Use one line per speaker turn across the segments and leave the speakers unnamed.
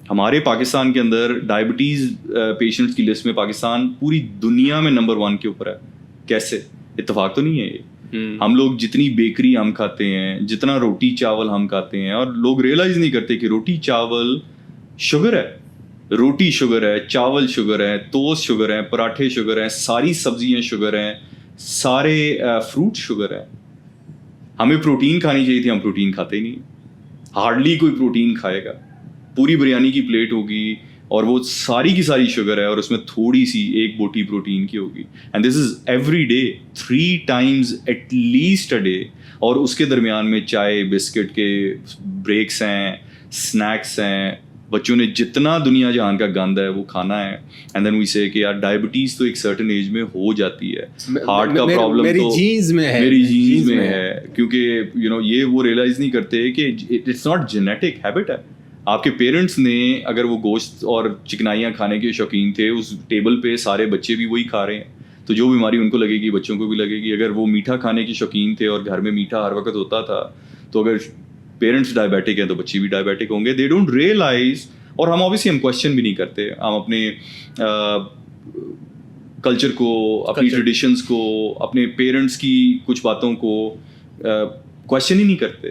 ہمارے پاکستان کے اندر diabetes patients کی لسٹ میں پاکستان پوری دنیا میں نمبر 1 کے اوپر ہے. کیسے؟ اتفاق تو نہیں ہے یہ. ہم لوگ جتنی بیکری ہم کھاتے ہیں, جتنا روٹی چاول ہم کھاتے ہیں, اور لوگ ریئلائز نہیں کرتے کہ روٹی چاول شوگر ہے, روٹی شوگر ہے, چاول شوگر ہے, توست شوگر ہے, پراٹھے شوگر ہیں, ساری سبزیاں شوگر ہیں, سارے فروٹ شوگر ہیں. ہمیں پروٹین کھانی چاہیے تھی, ہم پروٹین کھاتے ہی نہیں. ہارڈلی کوئی پروٹین کھائے گا. پوری بریانی کی پلیٹ ہوگی اور وہ ساری کی ساری شوگر ہے, اور اس میں تھوڑی سی ایک بوٹی پروٹین کی ہوگی. And this is every day 3 times at least a day. اور اس کے درمیان میں چائے بسکٹ کے بریکس ہیں, اسنیکس ہیں. بچوں نے جتنا دنیا جہان کا گند ہے وہ کھانا ہے. اینڈ دین وی سے کہ یار ڈائبٹیز تو ایک سرٹن ایج میں ہو جاتی ہے. ہارٹ کا پرابلم
میری
تو
جینز میں
ہے, کیونکہ یہ وہ ریئلائز نہیں کرتے کہ اٹس ناٹ جینیٹک ہیبٹ ہے. آپ کے پیرنٹس نے اگر وہ گوشت اور چکنائیاں کھانے کے شوقین تھے, اس ٹیبل پہ سارے بچے بھی وہی کھا رہے ہیں, تو جو بیماری ان کو لگے گی بچوں کو بھی لگے گی. اگر وہ میٹھا کھانے کے شوقین تھے اور گھر میں میٹھا ہر وقت ہوتا تھا, تو اگر پیرنٹس ڈائبیٹک ہیں تو بچے بھی ڈائبیٹک ہوں گے. They don't realise. اور ہم اوبیسلی ہم کوشچن بھی نہیں کرتے. ہم اپنے کلچر کو, اپنی ٹریڈیشنس کو, اپنے پیرنٹس کی کچھ باتوں کو کوشچن ہی نہیں کرتے.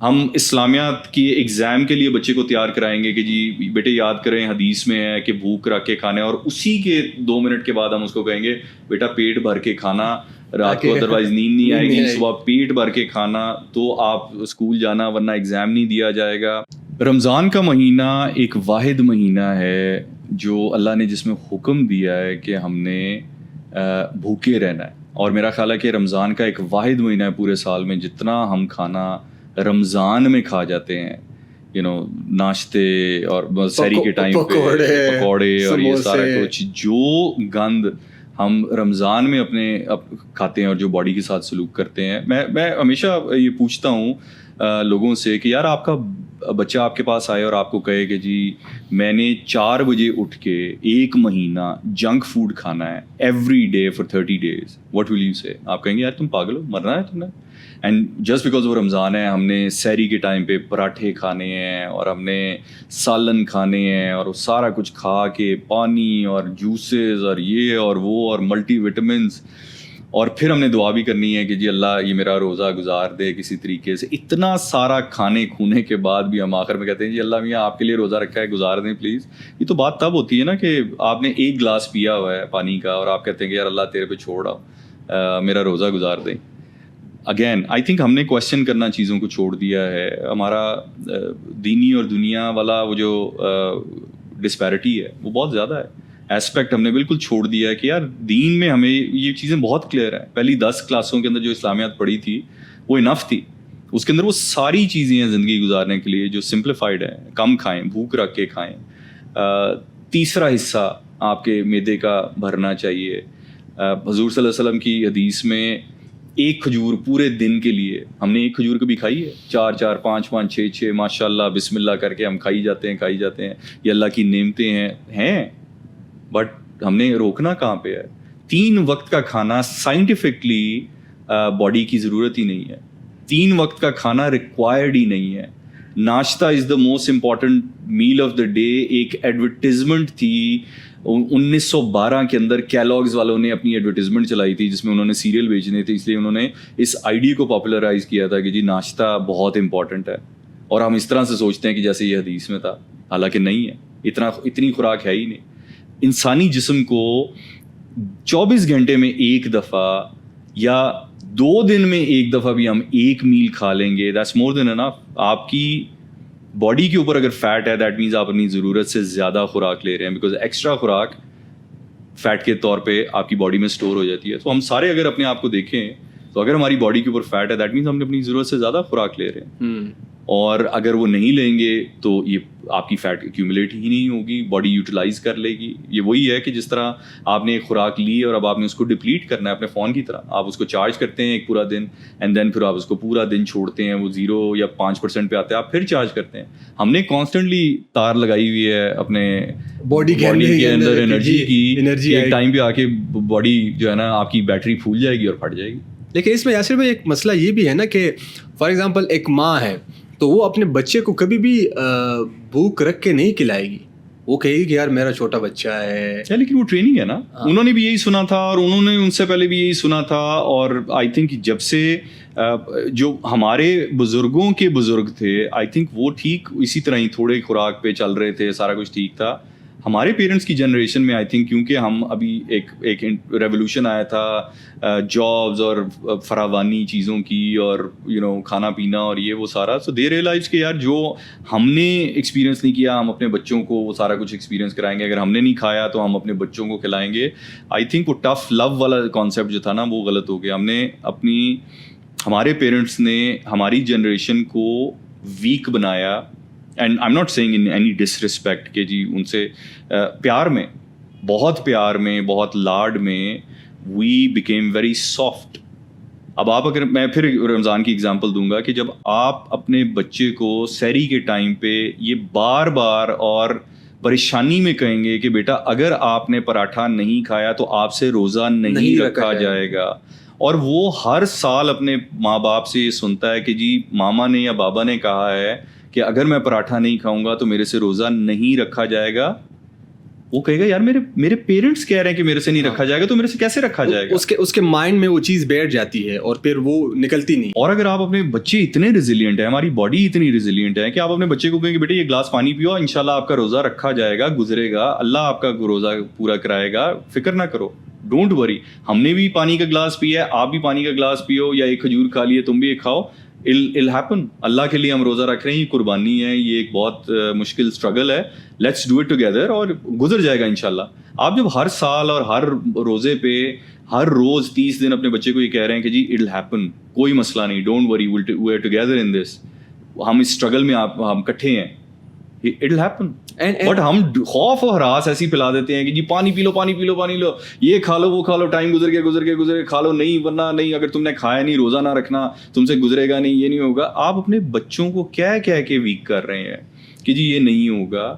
ہم اسلامیات کی ایگزام کے لیے بچے کو تیار کرائیں گے کہ جی بیٹے یاد کریں حدیث میں ہے کہ بھوک رکھ کے کھانا ہے, اور اسی کے 2 منٹ کے بعد ہم اس کو کہیں گے بیٹا پیٹ بھر کے کھانا, رات کو ادروائز نیند نہیں آئے گی, صبح پیٹ بھر کے کھانا تو آپ اسکول جانا, ورنہ ایگزام نہیں دیا جائے گا. رمضان کا مہینہ ایک واحد مہینہ ہے جو اللہ نے جس میں حکم دیا ہے کہ ہم نے بھوکے رہنا ہے. اور میرا خیال ہے کہ رمضان کا ایک واحد مہینہ ہے پورے سال میں جتنا ہم کھانا رمضان میں کھا جاتے ہیں. ناشتے اور سحری کے ٹائم پہ پکوڑے اور یہ سارا کچھ جو گند ہم رمضان میں اپنے کھاتے ہیں اور جو باڈی کے ساتھ سلوک کرتے ہیں. میں ہمیشہ یہ پوچھتا ہوں لوگوں سے کہ یار آپ کا بچہ آپ کے پاس آئے اور آپ کو کہے کہ جی میں نے 4 بجے اٹھ کے 1 مہینہ جنک فوڈ کھانا ہے every day for 30 days, what will you سے؟ آپ کہیں گے یار تم پاگل ہو, مرنا ہے تم نے. اینڈ جسٹ بیکاز وہ رمضان ہے, ہم نے سحری کے ٹائم پہ پراٹھے کھانے ہیں اور ہم نے سالن کھانے ہیں اور سارا کچھ کھا کے پانی اور جوسز اور یہ اور وہ اور ملٹی وٹامنس, اور پھر ہم نے دعا بھی کرنی ہے کہ جی اللہ یہ میرا روزہ گزار دے کسی طریقے سے. اتنا سارا کھانے کھونے کے بعد بھی ہم آخر میں کہتے ہیں جی اللہ میاں آپ کے لیے روزہ رکھا ہے, گزار دیں پلیز. یہ تو بات تب ہوتی ہے نا کہ آپ نے 1 گلاس پیا ہوا ہے پانی کا اور آپ کہتے ہیں کہ یار اللہ تیرے پہ چھوڑ آؤ, میرا روزہ گزار دیں. اگین آئی تھنک ہم نے کویشچن کرنا چیزوں کو چھوڑ دیا ہے. ہمارا دینی اور دنیا والا وہ جو ڈسپیرٹی ہے وہ بہت زیادہ ہے. ایسپیکٹ ہم نے بالکل چھوڑ دیا ہے کہ یار دین میں ہمیں یہ چیزیں بہت کلیئر ہیں. پہلی 10 کلاسوں کے اندر جو اسلامیات پڑھی تھی وہ انف تھی. اس کے اندر وہ ساری چیزیں ہیں زندگی گزارنے کے لیے جو سمپلیفائڈ ہیں. کم کھائیں, بھوک رکھ کے کھائیں. تیسرا حصہ آپ کے معدے کا بھرنا چاہیے. حضور صلی اللہ علیہ وسلم کی حدیث میں 1 کھجور پورے دن کے لیے, ہم نے 1 کھجور کبھی کھائی ہے؟ 4 5 5 6 ماشاء اللہ بسم اللہ کر کے ہم کھائی جاتے ہیں. یہ اللہ کی نعمتیں ہیں بٹ ہم نے روکنا کہاں پہ ہے؟ 3 وقت کا کھانا سائنٹیفکلی باڈی کی ضرورت ہی نہیں ہے. 3 وقت کا کھانا ریکوائرڈ ہی نہیں ہے. ناشتہ is the most important meal of the day. ایک ایڈورٹیزمنٹ تھی 1912 کے اندر, کیلوگز والوں نے اپنی ایڈورٹیزمنٹ چلائی تھی جس میں انہوں نے سیریل بیچنے تھے, اس لیے انہوں نے اس آئیڈیا کو پاپولرائز کیا تھا کہ جی ناشتہ بہت امپورٹنٹ ہے. اور ہم اس طرح سے سوچتے ہیں کہ جیسے یہ حدیث میں تھا, حالانکہ نہیں ہے. اتنی خوراک ہے ہی نہیں. انسانی جسم کو 24 گھنٹے میں 1 دفعہ یا 2 دن میں 1 دفعہ بھی ہم 1 میل کھا لیں گے, دیٹس مور دین انف. آپ کی باڈی کے اوپر اگر فیٹ ہے دیٹ مینز آپ اپنی ضرورت سے زیادہ خوراک لے رہے ہیں, بیکاز ایکسٹرا خوراک فیٹ کے طور پہ آپ کی باڈی میں اسٹور ہو جاتی ہے. تو ہم سارے اگر اپنے آپ کو دیکھیں تو اگر ہماری باڈی کے اوپر فیٹ ہے دیٹ مینز ہم اپنی ضرورت سے زیادہ خوراک لے رہے ہیں. اور اگر وہ نہیں لیں گے تو یہ آپ کی فیٹ ایکیومولیٹ ہی نہیں ہوگی, باڈی یوٹیلائز کر لے گی. یہ وہی ہے کہ جس طرح آپ نے ایک خوراک لی اور اب آپ نے اس کو ڈپلیٹ کرنا ہے اپنے فون کی طرح. آپ اس کو چارج کرتے ہیں ایک پورا دن اینڈ دین پھر آپ اس کو پورا دن چھوڑتے ہیں, وہ 0 یا 5% پہ آتے ہیں, آپ پھر چارج کرتے ہیں. ہم نے کانسٹنٹلی تار لگائی ہوئی ہے اپنے باڈی کے اندر انرجی کی, ایک ٹائم پہ آ کے باڈی جو ہے نا آپ کی بیٹری پھول جائے گی اور پھٹ جائے گی.
لیکن اس میں یاسر بھائی ایک مسئلہ یہ بھی ہے نا کہ فار ایگزامپل ایک ماں ہے تو وہ اپنے بچے کو کبھی بھی بھوک رکھ کے نہیں کھلائے گی. وہ کہے گی کہ یار میرا چھوٹا بچہ ہے.
لیکن وہ ٹریننگ ہے نا, انہوں نے بھی یہی سنا تھا اور انہوں نے ان سے پہلے بھی یہی سنا تھا. اور آئی تھنک جب سے جو ہمارے بزرگوں کے بزرگ تھے, آئی تھنک وہ ٹھیک اسی طرح ہی تھوڑے خوراک پہ چل رہے تھے, سارا کچھ ٹھیک تھا. ہمارے پیرنٹس کی جنریشن میں آئی تھنک کیونکہ ہم ابھی ایک ریولیوشن آیا تھا جابز اور فراوانی چیزوں کی اور کھانا پینا اور یہ وہ سارا, سو دے ریئلائز کہ یار جو ہم نے ایکسپیرینس نہیں کیا ہم اپنے بچوں کو وہ سارا کچھ ایکسپیرینس کرائیں گے. اگر ہم نے نہیں کھایا تو ہم اپنے بچوں کو کھلائیں گے. آئی تھنک وہ ٹف لو والا کانسیپٹ جو تھا نا وہ غلط ہو گیا. ہمارے پیرنٹس نے ہماری جنریشن کو ویک بنایا. And I am not saying in any disrespect کہ جی ان سے پیار میں بہت لاڈ میں وی بیکیم ویری سافٹ. اب آپ اگر میں پھر رمضان کی اگزامپل دوں گا کہ جب آپ اپنے بچے کو سحری کے ٹائم پہ یہ بار بار اور پریشانی میں کہیں گے کہ بیٹا اگر آپ نے پراٹھا نہیں کھایا تو آپ سے روزہ نہیں رکھا جائے گا, اور وہ ہر سال اپنے ماں باپ سے یہ سنتا ہے کہ جی ماما نے یا بابا نے کہا ہے کہ اگر میں پراٹھا نہیں کھاؤں گا تو میرے سے روزہ نہیں رکھا جائے گا, وہ کہے گا یار میرے پیرنٹس کہہ رہے ہیں کہ میرے سے نہیں رکھا جائے گا تو میرے سے کیسے رکھا جائے گا.
اس کے مائنڈ میں وہ چیز بیٹھ جاتی ہے اور پھر وہ نکلتی نہیں.
اور اگر آپ اپنے بچے اتنے ریزیلینٹ ہیں, ہماری باڈی اتنی ریزیلینٹ ہے کہ آپ اپنے بچے کو کہیں کہ بیٹے یہ گلاس پانی پیو, انشاءاللہ آپ کا روزہ رکھا جائے گا, گزرے گا, اللہ آپ کا روزہ پورا کرائے گا, فکر نہ کرو, ڈونٹ وری. ہم نے بھی پانی کا گلاس پیا ہے, آپ بھی پانی کا گلاس پیو, یا ایک کھجور کھا لیے تم بھی ایک کھاؤ, it'll happen. اللہ کے لیے ہم روزہ رکھ رہے ہیں, یہ قربانی ہے, یہ ایک بہت مشکل اسٹرگل ہے, لیٹس ڈو اٹ ٹوگیدر, اور گزر جائے گا انشاءاللہ. آپ جب ہر سال اور ہر روزے پہ ہر روز 30 دن اپنے بچے کو یہ کہہ رہے ہیں کہ جی it'll happen, کوئی مسئلہ نہیں, don't worry, we're together in this, ہم اس اسٹرگل میں ہم کٹھے ہیں, it'll happen. بٹ ہم خوف و ہراس ایسی پلا دیتے ہیں کہ جی پانی پی لو, یہ کھا لو, وہ کھا لو, ٹائم گزر گیا کھا لو, نہیں ورنہ نہیں, اگر تم نے کھایا نہیں روزہ نہ رکھنا, تم سے گزرے گا نہیں, یہ نہیں ہوگا. آپ اپنے بچوں کو کہہ کے ویک کر رہے ہیں کہ جی یہ نہیں ہوگا.